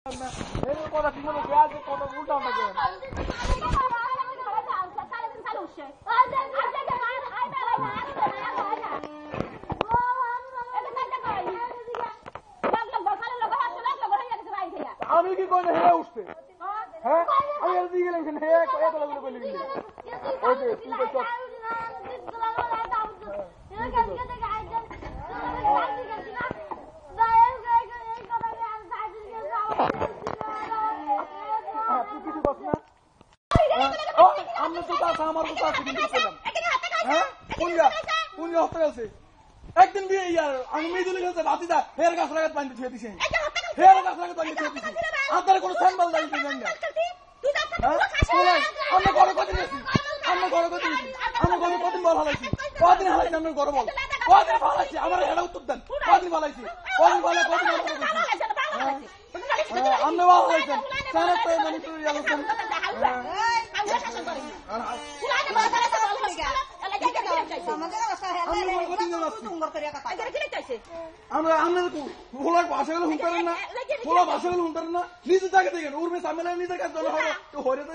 কথা ঠিক মতো পেঁয়াজ কত উল্টা উল্টা করেন আমি কি করে হে উঠতে হ্যাঁ আমি এদিকে গেলাম হে একলা করে বলে দিলি ওই যে তুই তো চল আমি তো কথা আমার কথা শুনছিলাম হ্যাঁ কোন হতে গেছে একদিন বিয়ে ইয়ার আমি মেয়েদের গেছে বাতিদা হেয়ার গাছ লাগাতে পানি দিয়ে দিছে হেয়ার গাছ লাগাতে পানি দিয়ে দিছে আপনার কোনো স্যাম্পল দাইতে দেন না আমরা ঘরে কত দিয়েছি আমরা ঘরে কত দিয়েছি আমরা ঘরে কতদিন বল হালাইছি কতদিন হালাইছি আমরা ঘরে বল কতদিন হালাইছি আমার এটা উত্তর দেন কতদিন হালাইছি কতদিন বলে কতদিন আমরা বল হালাইছেন স্যার তো মানে তো ইয়ালছেন আমরা ভোলার ভাষাগুলো শুনতারেন না ভোলা ভাষাগুলো শুনতারেন না নিজে থাকে দেখেন উর্মে সামনে নিজে কাজ হরে তো হরে তো